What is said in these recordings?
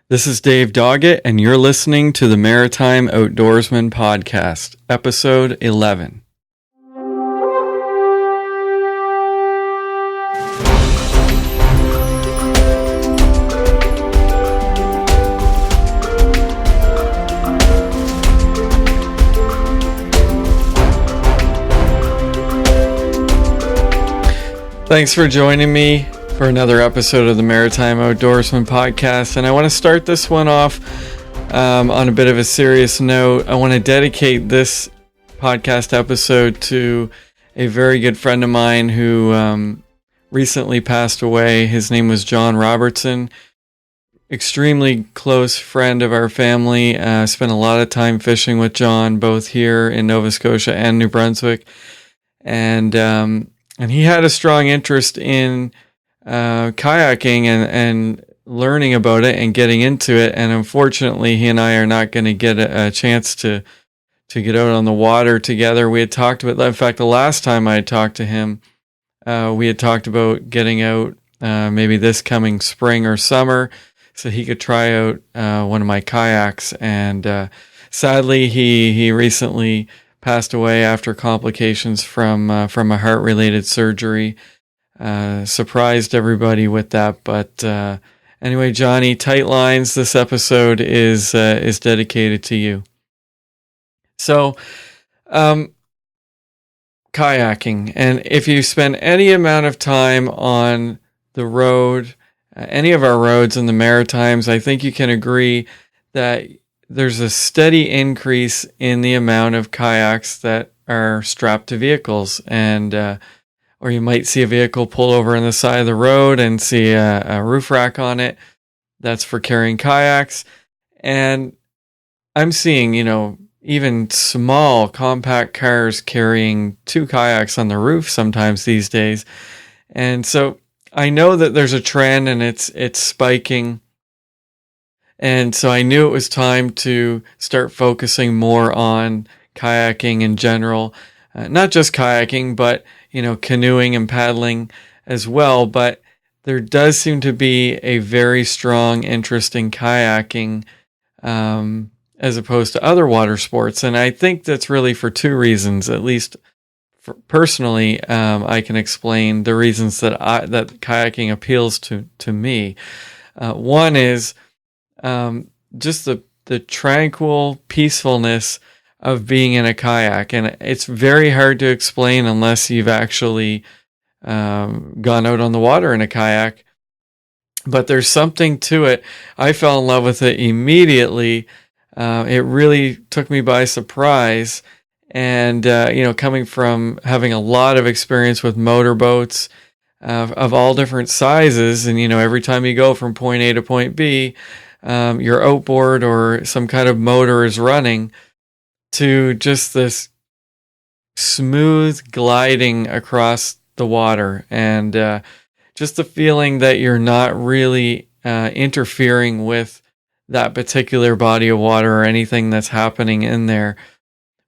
This is Dave Doggett, and you're listening to the Maritime Outdoorsman Podcast, Episode 11. Thanks for joining me for another episode of the Maritime Outdoorsman Podcast, and I want to start this one off on a bit of a serious note. I want to dedicate this podcast episode to a very good friend of mine who recently passed away. His name was John Robertson. Extremely close friend of our family. Spent a lot of time fishing with John, both here in Nova Scotia and New Brunswick, and he had a strong interest in kayaking and learning about it and getting into it. And unfortunately, he and I are not going to get a chance to get out on the water together. We had talked about that. In fact, the last time I had talked to him, we had talked about getting out maybe this coming spring or summer so he could try out one of my kayaks. And sadly, he recently passed away after complications from a heart-related surgery. Surprised everybody with that, but anyway, Johnny, tight lines. This episode is dedicated to you. So, kayaking, and if you spend any amount of time on the road, any of our roads in the Maritimes, I think you can agree that there's a steady increase in the amount of kayaks that are strapped to vehicles, and or you might see a vehicle pull over on the side of the road and see a roof rack on it. That's for carrying kayaks. And I'm seeing, even small compact cars carrying 2 kayaks on the roof sometimes these days. And so I know that there's a trend and it's spiking. And so I knew it was time to start focusing more on kayaking in general. Not just kayaking, but canoeing and paddling as well. But there does seem to be a very strong interest in kayaking as opposed to other water sports. And I think that's really for 2 reasons. At least personally, I can explain the reasons that kayaking appeals to me. One is just the tranquil peacefulness of being in a kayak, and it's very hard to explain unless you've actually gone out on the water in a kayak. But there's something to it. I fell in love with it immediately. It really took me by surprise, and coming from having a lot of experience with motorboats of all different sizes, and every time you go from point A to point B, your outboard or some kind of motor is running, to just this smooth gliding across the water, and just the feeling that you're not really interfering with that particular body of water or anything that's happening in there.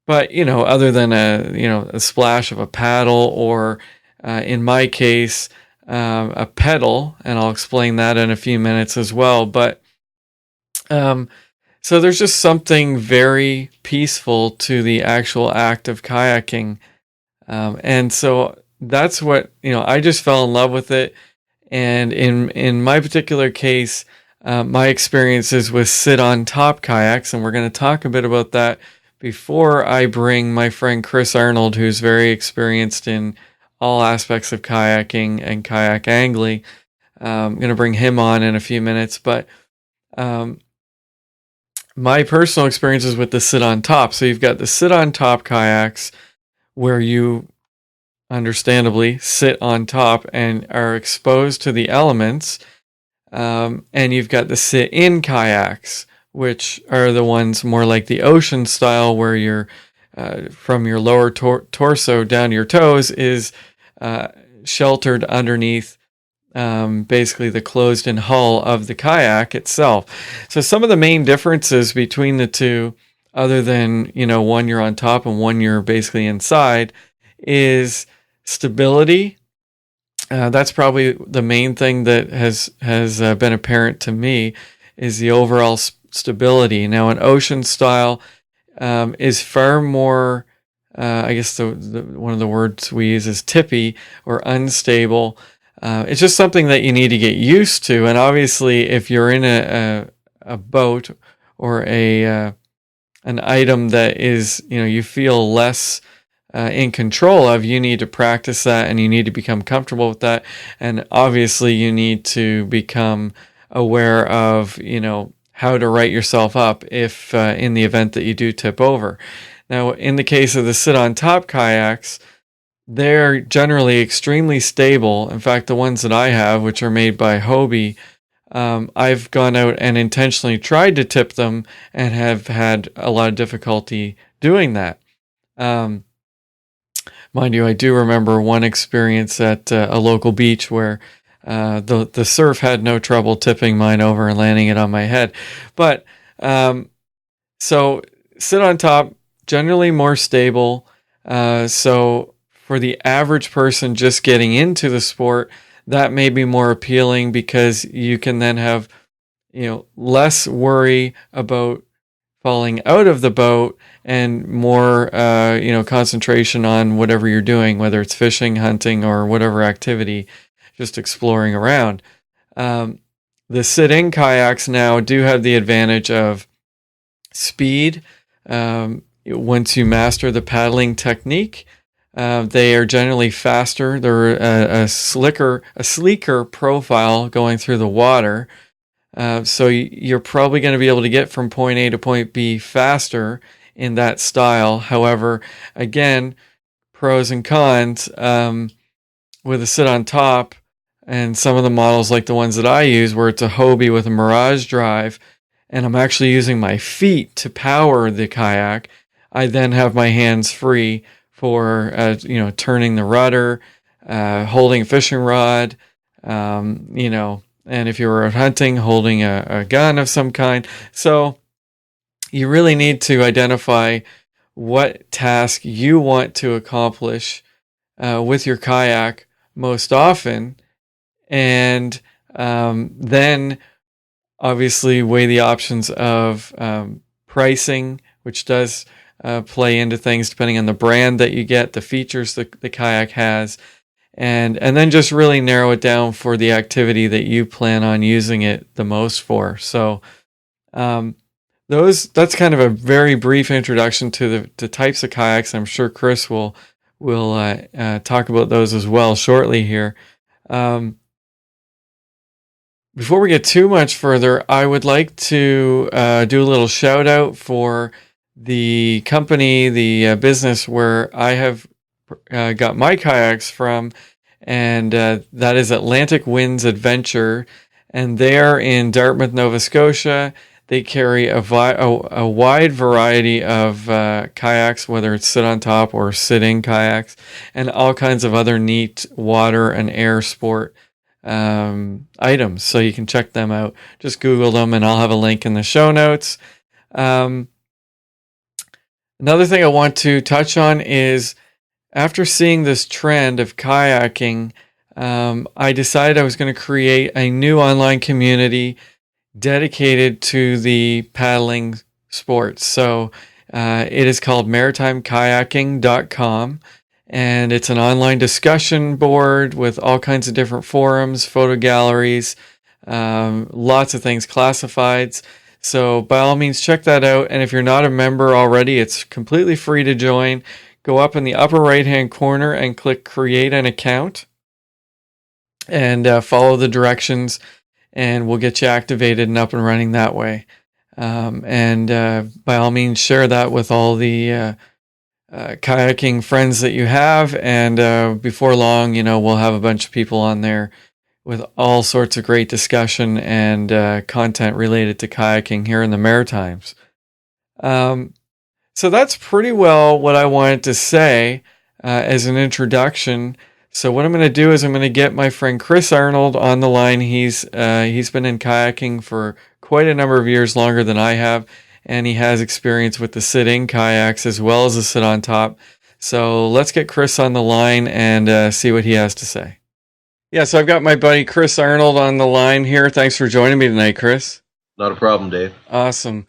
But, other than a splash of a paddle, or in my case, a pedal, and I'll explain that in a few minutes as well. But so there's just something very peaceful to the actual act of kayaking. And so that's what, I just fell in love with it. And in my particular case, my experiences with sit-on-top kayaks, and we're going to talk a bit about that before I bring my friend Chris Arnold, who's very experienced in all aspects of kayaking and kayak angling. I'm going to bring him on in a few minutes, but my personal experiences with the sit-on-top. So you've got the sit-on-top kayaks where you understandably sit on top and are exposed to the elements. And you've got the sit-in kayaks, which are the ones more like the ocean style, where you're from your lower torso down to your toes is sheltered underneath basically the closed-in hull of the kayak itself. So some of the main differences between the two, other than one you're on top and one you're basically inside, is stability. That's probably the main thing that has been apparent to me, is the overall stability. Now, an ocean style is far more, I guess the one of the words we use is tippy or unstable. It's just something that you need to get used to. And obviously, if you're in a boat or an item that is, you feel less in control of, you need to practice that and you need to become comfortable with that. And obviously, you need to become aware of, how to right yourself up if in the event that you do tip over. Now, in the case of the sit-on-top kayaks, they're generally extremely stable. In fact, the ones that I have, which are made by Hobie, I've gone out and intentionally tried to tip them and have had a lot of difficulty doing that. Mind you, I do remember one experience at a local beach where the surf had no trouble tipping mine over and landing it on my head. But so sit on top, generally more stable. So for the average person just getting into the sport, that may be more appealing because you can then have, less worry about falling out of the boat and more, concentration on whatever you're doing, whether it's fishing, hunting, or whatever activity, just exploring around. The sit-in kayaks now do have the advantage of speed. Once you master the paddling technique, they are generally faster. They're a sleeker profile going through the water. So you're probably going to be able to get from point A to point B faster in that style. However, again, pros and cons. With a sit on top and some of the models like the ones that I use where it's a Hobie with a Mirage drive and I'm actually using my feet to power the kayak, I then have my hands free for, turning the rudder, holding a fishing rod, and if you were hunting, holding a gun of some kind. So you really need to identify what task you want to accomplish with your kayak most often, and then obviously weigh the options of pricing, which does play into things depending on the brand that you get, the features the kayak has, and then just really narrow it down for the activity that you plan on using it the most for. So that's kind of a very brief introduction to the types of kayaks. I'm sure Chris will talk about those as well shortly here. Before we get too much further, I would like to do a little shout out for the company, the business where I have got my kayaks from, and that is Atlantic Winds Adventure, and they're in Dartmouth, Nova Scotia. They carry a wide variety of kayaks, whether it's sit on top or sit-in kayaks, and all kinds of other neat water and air sport items. So you can check them out. Just Google them, and I'll have a link in the show notes. Another thing I want to touch on is after seeing this trend of kayaking, I decided I was going to create a new online community dedicated to the paddling sports. So it is called maritimekayaking.com, and it's an online discussion board with all kinds of different forums, photo galleries, lots of things, classifieds. So by all means, check that out. And if you're not a member already, it's completely free to join. Go up in the upper right-hand corner and click Create an Account, and follow the directions, and we'll get you activated and up and running that way. And by all means, share that with all the kayaking friends that you have. And before long, we'll have a bunch of people on there with all sorts of great discussion and content related to kayaking here in the Maritimes. So that's pretty well what I wanted to say as an introduction. So what I'm going to do is I'm going to get my friend Chris Arnold on the line. He's been in kayaking for quite a number of years, longer than I have, and he has experience with the sit-in kayaks as well as the sit-on-top. So let's get Chris on the line and see what he has to say. Yeah, so I've got my buddy Chris Arnold on the line here. Thanks for joining me tonight, Chris. Not a problem, Dave. Awesome.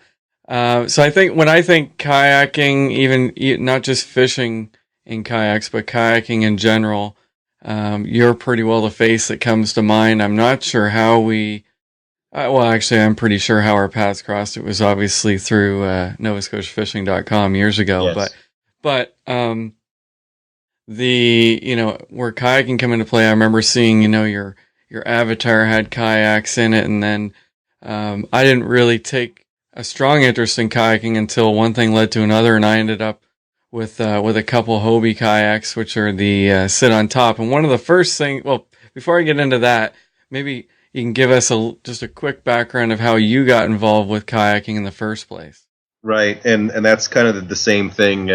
So I think when I think kayaking, not just fishing in kayaks, but kayaking in general, you're pretty well the face that comes to mind. I'm not sure how well, actually, I'm pretty sure how our paths crossed. It was obviously through NovaScotiaFishing.com years ago, Yes. but where kayaking come into play, I remember seeing, your avatar had kayaks in it, and then I didn't really take a strong interest in kayaking until one thing led to another, and I ended up with a couple Hobie kayaks, which are the sit on top. And one of the first things, well, before I get into that, maybe you can give us just a quick background of how you got involved with kayaking in the first place. Right, and that's kind of the same thing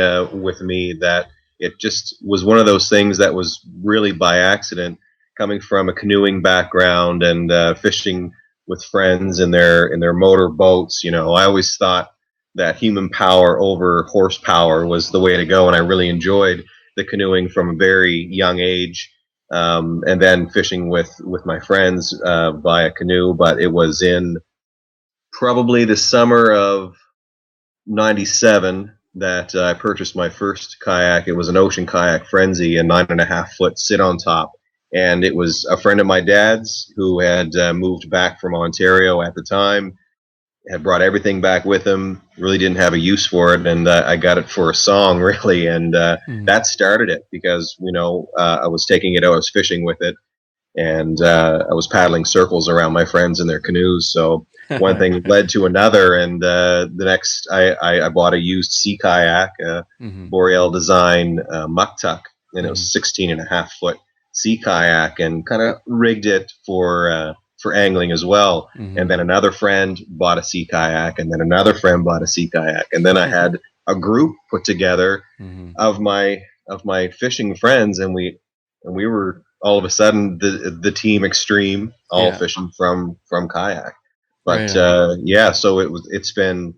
with me. That it just was one of those things that was really by accident, coming from a canoeing background and fishing with friends in their motor boats. You know, I always thought that human power over horsepower was the way to go, and I really enjoyed the canoeing from a very young age. And then fishing with my friends via canoe, but it was in probably the summer of '97 that I purchased my first kayak. It was an Ocean Kayak Frenzy, a 9.5 foot sit on top. And it was a friend of my dad's who had moved back from Ontario at the time, had brought everything back with him, really didn't have a use for it. And I got it for a song, really. And Mm. that started it because, I was taking it out, I was fishing with it, and I was paddling circles around my friends in their canoes. So one thing led to another, and the next, I bought a used sea kayak, a Hmm. Boreal design muck tuck, and it Hmm. was 16.5 foot sea kayak, and kind of rigged it for angling as well. And Hmm. then another friend bought a sea kayak, and then another friend bought a sea kayak, and then I had a group put together Hmm. of my fishing friends, and we were all of a sudden the team extreme, all Yeah, fishing from kayak. right But on. yeah, so it's been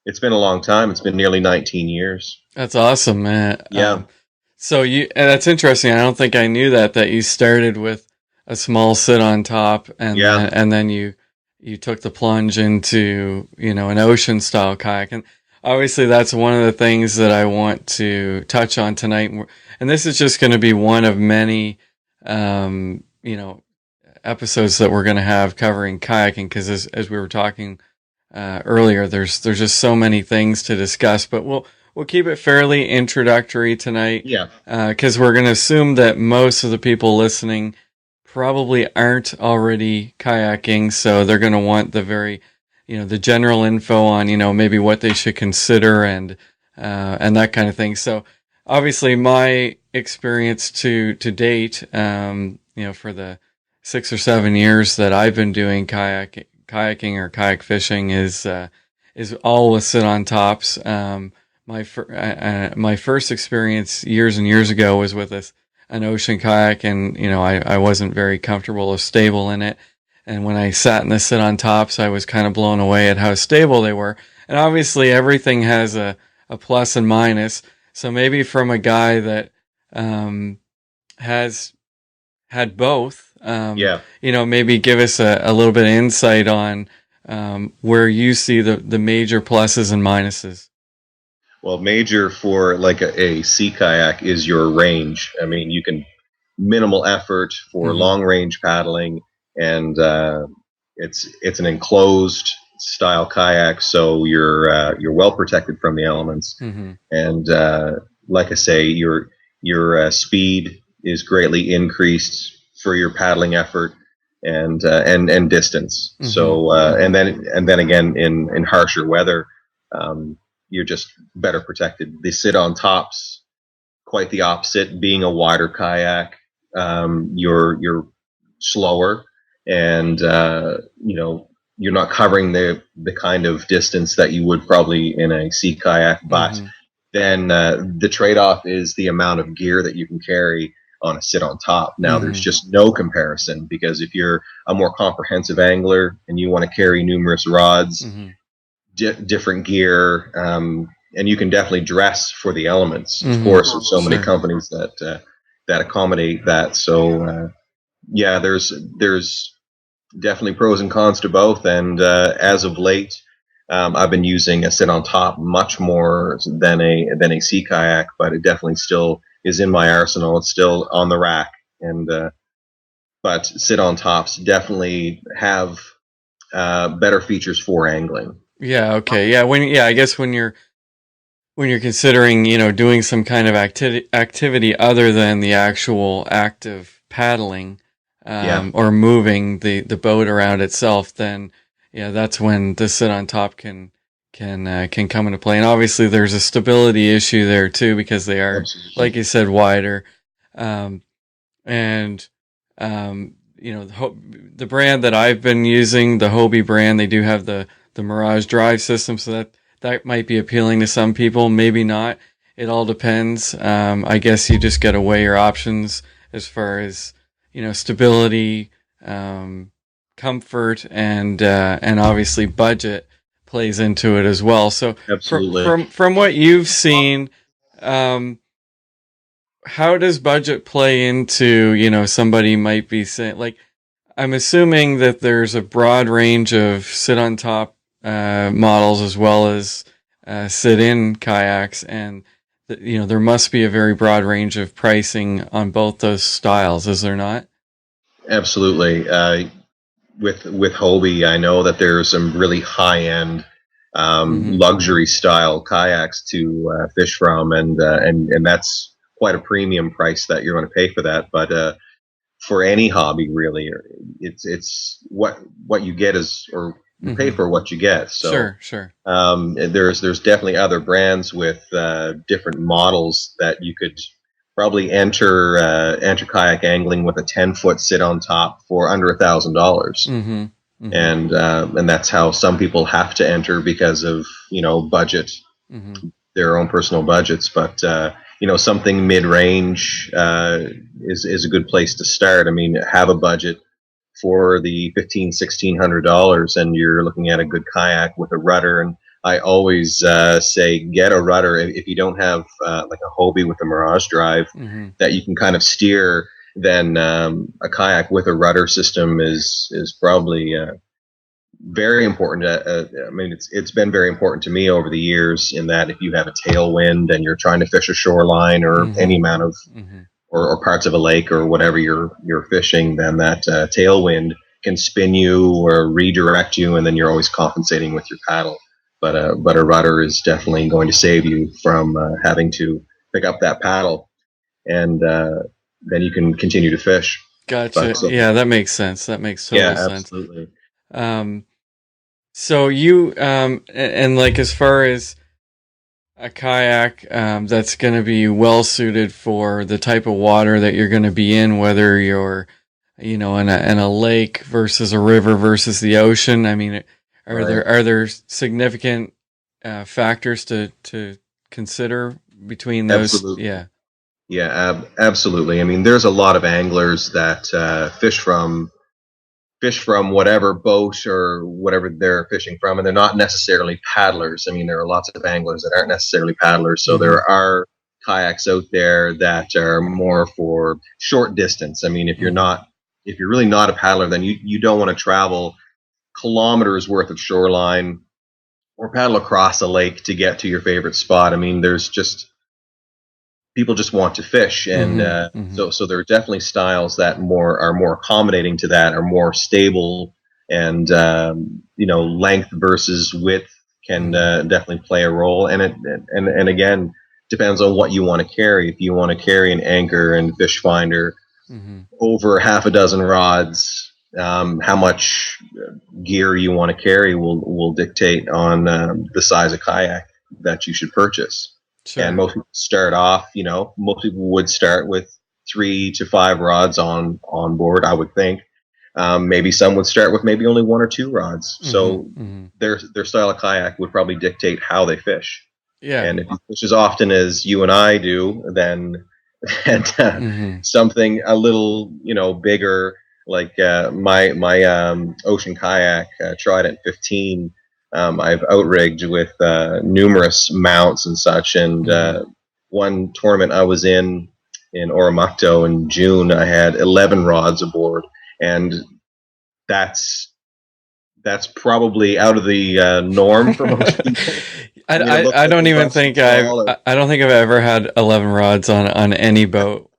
a long time. It's been nearly 19 years. That's awesome, man. Yeah, And that's interesting. I don't think I knew that you started with a small sit on top, yeah, and then you took the plunge into, an ocean style kayak. And obviously that's one of the things that I want to touch on tonight. And this is just going to be one of many, um, you know, episodes that we're going to have covering kayaking, because as we were talking earlier, there's just so many things to discuss, but we'll keep it fairly introductory tonight, yeah. because we're going to assume that most of the people listening probably aren't already kayaking, so they're going to want the general info on, maybe what they should consider, and that kind of thing. So obviously my experience to date, for the 6 or 7 years that I've been doing kayaking or kayak fishing, is all with sit on tops. My first experience years and years ago was with an ocean kayak, and I wasn't very comfortable or stable in it. And when I sat in the sit on tops, I was kind of blown away at how stable they were. And obviously, everything has a plus and minus. So maybe from a guy that has had both, Yeah. maybe give us a little bit of insight on where you see the major pluses and minuses. Well, major for like a sea kayak is your range. I mean, you can minimal effort for Hmm. long range paddling, and it's an enclosed style kayak, so you're well protected from the elements. Hmm. And like I say, your speed is greatly increased for your paddling effort and distance. Hmm. So Hmm. and then again in harsher weather, um, you're just better protected. They sit on tops, quite the opposite. Being a wider kayak, you're slower, and you're not covering the kind of distance that you would probably in a sea kayak. But Hmm. then the trade-off is the amount of gear that you can carry on a sit on top. Now there's Hmm. just no comparison, because if you're a more comprehensive angler and you want to carry numerous rods, Hmm. different gear, and you can definitely dress for the elements. Of Hmm. course, there's so many Sure. companies that accommodate that. So yeah, there's definitely pros and cons to both. And as of late, I've been using a sit on top much more than a sea kayak, but it definitely still is in my arsenal. It's still on the rack, and but sit on tops definitely have better features for angling. Yeah. Okay. Yeah. I guess when you're considering, doing some kind of activity other than the actual act of paddling, Yeah, or moving the boat around itself, then yeah, that's when the sit on top can come into play. And obviously, there's a stability issue there too because they are, absolutely. like you said, wider. Um, and the brand that I've been using, the Hobie brand, they do have the Mirage drive system, so that might be appealing to some people, maybe not. It all depends. I guess you just got to weigh your options as far as stability, comfort, and obviously budget plays into it as well. So Absolutely. from what you've seen, um, how does budget play into, somebody might be saying, like, I'm assuming that there's a broad range of sit on top models as well as sit in kayaks, and there must be a very broad range of pricing on both those styles, is there not? Absolutely. With Hobie, I know that there's some really high end Mm-hmm. luxury style kayaks to fish from, and that's quite a premium price that you're going to pay for that. But for any hobby, really, it's what you get is, or you pay Mm-hmm. for what you get. So Sure, sure. there's definitely other brands with different models that you could probably enter kayak angling with a 10-foot sit on top for under $1,000, Mm-hmm. Mm-hmm. and that's how some people have to enter because of budget, Mm-hmm. their own personal budgets. But something mid range is a good place to start. I mean, have a budget for the $1,500-$1,600, and you're looking at a good kayak with a rudder. And I always say get a rudder if you don't have like a Hobie with a Mirage drive Mm-hmm. that you can kind of steer. Then a kayak with a rudder system is probably very important. I mean, it's been very important to me over the years in that if you have a tailwind and you're trying to fish a shoreline or Mm-hmm. any amount of Mm-hmm. or parts of a lake or whatever you're fishing, then that tailwind can spin you or redirect you, and then you're always compensating with your paddle. But a rudder is definitely going to save you from having to pick up that paddle, and then you can continue to fish. Gotcha. But Yeah, that makes sense. That makes yeah, total sense. absolutely. Um, so you and like as far as a kayak that's going to be well suited for the type of water that you're going to be in, whether you're, in a lake versus a river versus the ocean. I mean, Right. are there significant factors to consider between those? Absolutely. Yeah. Yeah, absolutely. I mean, there's a lot of anglers that fish from whatever boat or whatever they're fishing from, and they're not necessarily paddlers. I mean, there are lots of anglers that aren't necessarily paddlers. So Mm-hmm. there are kayaks out there that are more for short distance. I mean, Mm-hmm. if you're really not a paddler, then you don't want to travel kilometers worth of shoreline or paddle across a lake to get to your favorite spot. I mean, there's just people just want to fish, and Mm-hmm. Mm-hmm. so there are definitely styles that more are more accommodating to that, are more stable, and length versus width can Mm-hmm. definitely play a role. And again, depends on what you want to carry. If you want to carry an anchor and fish finder Mm-hmm. over half a dozen rods, how much gear you want to carry will dictate on the size of kayak that you should purchase. And Sure. most people start off, most people would start with 3 to 5 rods on board, I would think. Maybe some would start with maybe only 1 or 2 rods. Mm-hmm. So Mm-hmm. their style of kayak would probably dictate how they fish. Yeah. And if you fish as often as you and I do, then and, Mm-hmm. something a little bigger, like my ocean kayak Trident 15. I've outrigged with numerous mounts and such. And Mm-hmm. one tournament I was in Oromocto in June, I had 11 rods aboard, and that's probably out of the norm for most people. I mean, it looks I like don't a even rusty think ball. I don't think I've ever had 11 rods on any boat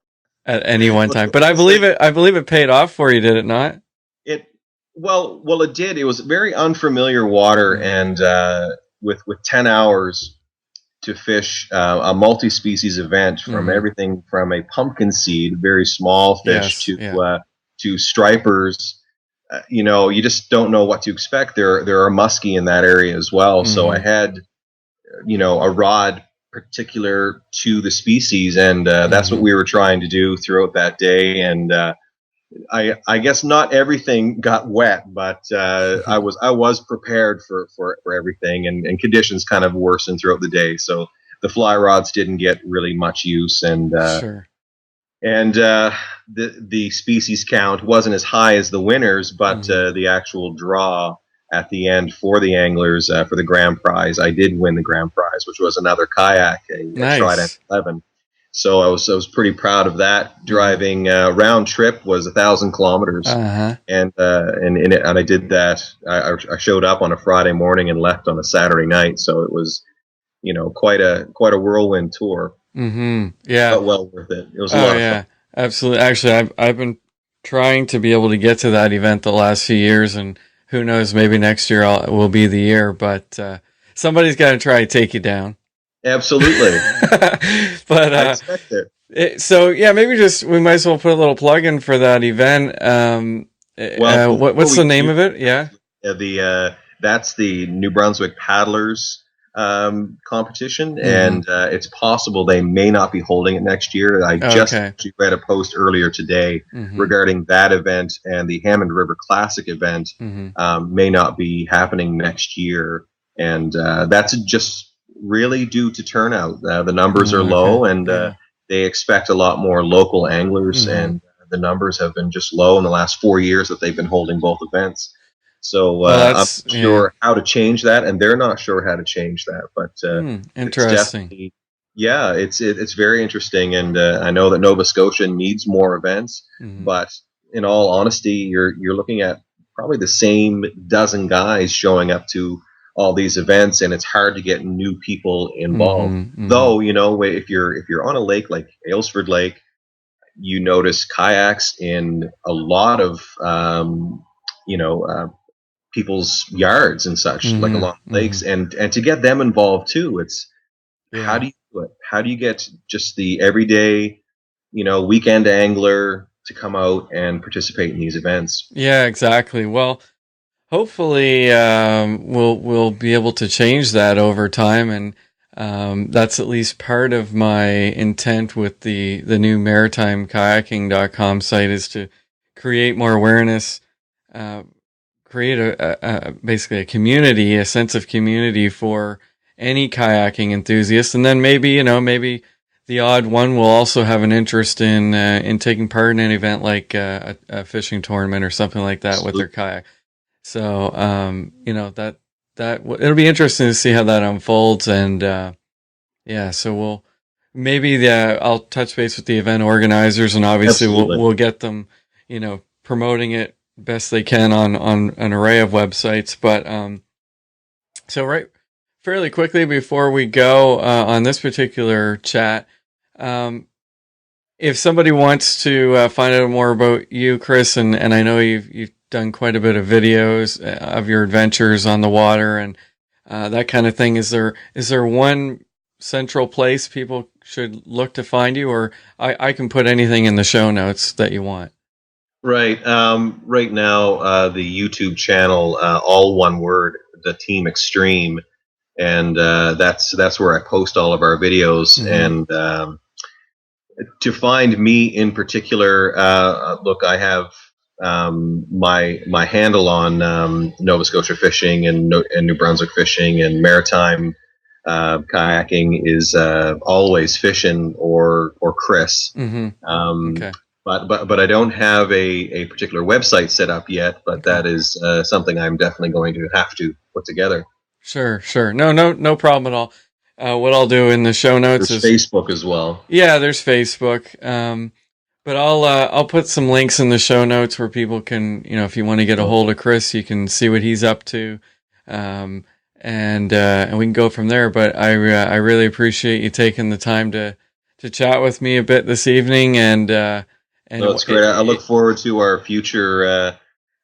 at any one time. But Looks like I believe it paid off for you, did it not? it. Well, it did. It was very unfamiliar water, Mm. and with 10 hours to fish a multi-species event from Mm-hmm. everything from a pumpkin seed, very small fish, Yes. Yeah. to stripers. You just don't know what to expect. There are muskie in that area as well. So I Mm-hmm. had a rod particular to the species, and that's what Mm-hmm. we were trying to do throughout that day. And I guess not everything got wet, but I was prepared for everything, and conditions kind of worsened throughout the day. So the fly rods didn't get really much use, Sure. and the species count wasn't as high as the winners, but Mm-hmm. the actual draw at the end for the anglers for the grand prize, I did win the grand prize, which was another kayak, a Trident Nice. 11. So I was pretty proud of that. Mm-hmm. Driving round trip was 1,000 kilometers, Uh-huh. and I did that. I showed up on a Friday morning and left on a Saturday night, so it was quite a whirlwind tour, Mm-hmm. Yeah. but well worth it. It was a Oh lot of fun. yeah. Absolutely. Actually, I've been trying to be able to get to that event the last few years, and who knows, maybe next year will be the year. But somebody's got to try to take you down. Absolutely. But I expect it. so yeah, maybe just we might as well put a little plug in for that event. Well, before What's the we name do, of it? Yeah. that's the New Brunswick Paddlers competition, Mm-hmm. and it's possible they may not be holding it next year. I just Okay. actually read a post earlier today Mm-hmm. regarding that event, and the Hammond River Classic event Mm-hmm. may not be happening next year, and that's just really due to turnout. The numbers are Okay. low, and Yeah. they expect a lot more local anglers, Mm-hmm. and the numbers have been just low in the last 4 years that they've been holding both events. So Well, I'm that's not yeah. sure how to change that, and they're not sure how to change that. But it's Interesting. definitely, yeah, it's very interesting, and I know that Nova Scotia needs more events. Mm-hmm. But in all honesty, you're looking at probably the same dozen guys showing up to all these events, and it's hard to get new people involved. Mm-hmm. Mm-hmm. Though if you're on a lake like Aylesford Lake, you notice kayaks in a lot of you know uh, people's yards and such, like Mm-hmm. along Mm-hmm. lakes, and to get them involved too. It's how Yeah. do you do it? How do you get just the everyday, weekend angler to come out and participate in these events? Yeah. Exactly. Well, hopefully, we'll be able to change that over time, and that's at least part of my intent with the new MaritimeKayaking.com site is to create more awareness, uh, create basically a community, a sense of community for any kayaking enthusiast, and then maybe the odd one will also have an interest in taking part in an event like a fishing tournament or something like that with their Absolutely. kayak. So, it'll be interesting to see how that unfolds. And, yeah, so I'll touch base with the event organizers, and obviously Absolutely. we'll get them, promoting it best they can on an array of websites. But, so right fairly quickly before we go, on this particular chat, um, if somebody wants to find out more about you, Chris, and I know you've done quite a bit of videos of your adventures on the water and that kind of thing, is there one central place people should look to find you, or I can put anything in the show notes that you want? Right. Right now, the YouTube channel, all one word, the Team Extreme, and that's where I post all of our videos. Mm-hmm. And to find me in particular, look, I have my handle on Nova Scotia fishing and New Brunswick fishing and Maritime kayaking is always fishing or Chris. Mm-hmm. Okay. But I don't have a particular website set up yet. But Okay. that is something I'm definitely going to have to put together. Sure. No problem at all. What I'll do in the show notes There's is, Facebook as well. yeah, there's Facebook. But I'll put some links in the show notes where people can, if you want to get a hold of Chris, you can see what he's up to, um, and we can go from there. But I really appreciate you taking the time to chat with me a bit this evening, and No, it's great. I look forward to our future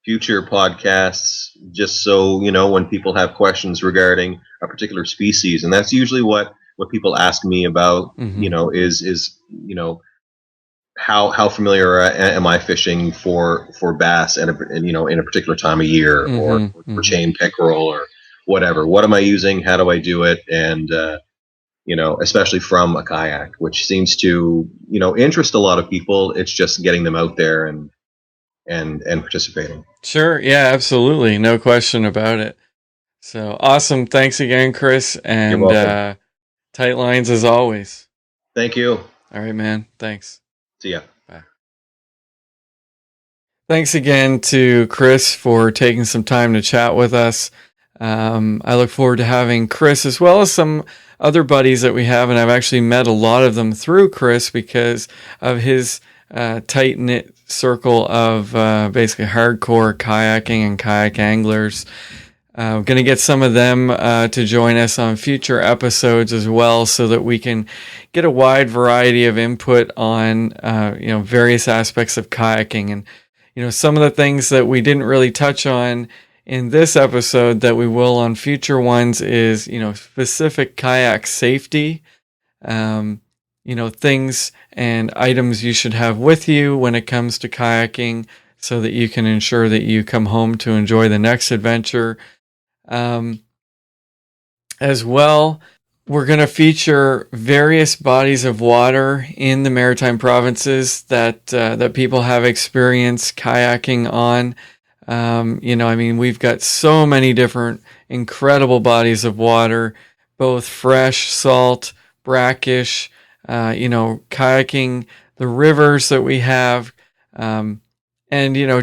podcasts. Just so when people have questions regarding a particular species, and that's usually what people ask me about. Mm-hmm. Is how familiar am I fishing for bass and in a particular time of year, or Mm-hmm. for chain pickerel or whatever. What am I using? How do I do it? And especially from a kayak, which seems to interest a lot of people. It's just getting them out there and participating. Sure. Yeah, absolutely. No question about it. So awesome. Thanks again, Chris. You're And welcome. tight lines as always. Thank you. All right, man. Thanks. See ya. Bye. Thanks again to Chris for taking some time to chat with us. I look forward to having Chris as well as some other buddies that we have, and I've actually met a lot of them through Chris because of his tight knit circle of basically hardcore kayaking and kayak anglers. We're going to get some of them to join us on future episodes as well, so that we can get a wide variety of input on various aspects of kayaking. And some of the things that we didn't really touch on in this episode that we will on future ones is specific kayak safety, things and items you should have with you when it comes to kayaking, so that you can ensure that you come home to enjoy the next adventure. As well, we're going to feature various bodies of water in the Maritime provinces that people have experienced kayaking on. We've got so many different incredible bodies of water, both fresh, salt, brackish, kayaking, the rivers that we have, and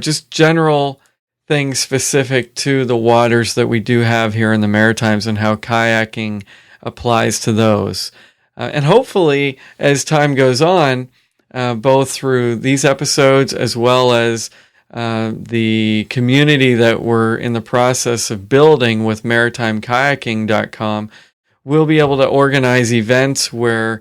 just general things specific to the waters that we do have here in the Maritimes and how kayaking applies to those. And hopefully, as time goes on, both through these episodes as well as the community that we're in the process of building with maritimekayaking.com, we'll be able to organize events where,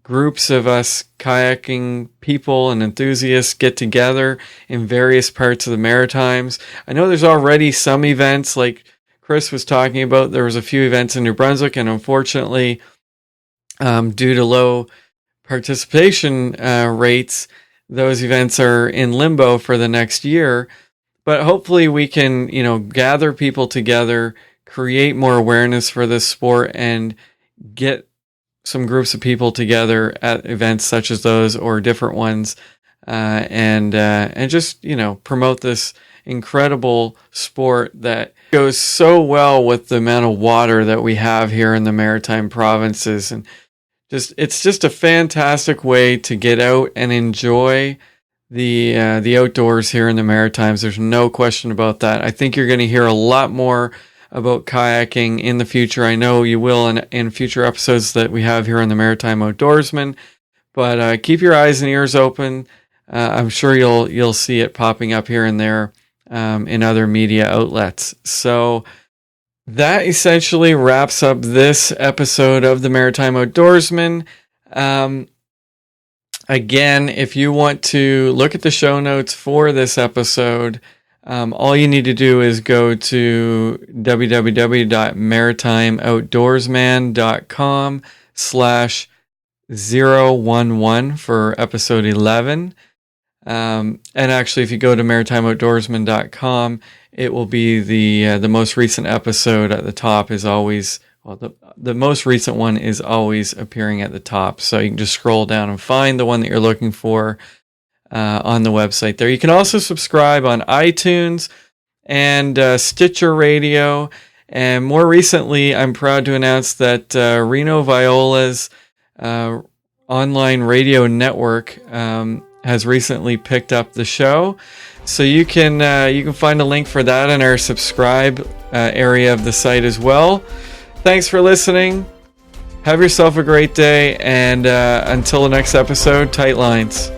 groups of us kayaking people and enthusiasts get together in various parts of the Maritimes. I know there's already some events, like Chris was talking about. There was a few events in New Brunswick, and unfortunately, due to low participation rates, those events are in limbo for the next year. But hopefully we can, gather people together, create more awareness for this sport, and get some groups of people together at events such as those or different ones, and just promote this incredible sport that goes so well with the amount of water that we have here in the Maritime provinces. And it's just a fantastic way to get out and enjoy the outdoors here in the Maritimes. There's no question about that. I think you're going to hear a lot more about kayaking in the future. I know you will in future episodes that we have here on the Maritime Outdoorsman. But keep your eyes and ears open. I'm sure you'll see it popping up here and there in other media outlets. So that essentially wraps up this episode of the Maritime Outdoorsman. Again, if you want to look at the show notes for this episode, all you need to do is go to www.maritimeoutdoorsman.com/011 for episode 11. And actually, if you go to maritimeoutdoorsman.com, it will be the most recent episode at the top is always, the most recent one is always appearing at the top. So you can just scroll down and find the one that you're looking for on the website there. You can also subscribe on iTunes and Stitcher Radio. And more recently, I'm proud to announce that Reno Viola's online radio network has recently picked up the show. So you can find a link for that in our subscribe area of the site as well. Thanks for listening. Have yourself a great day, and until the next episode, tight lines.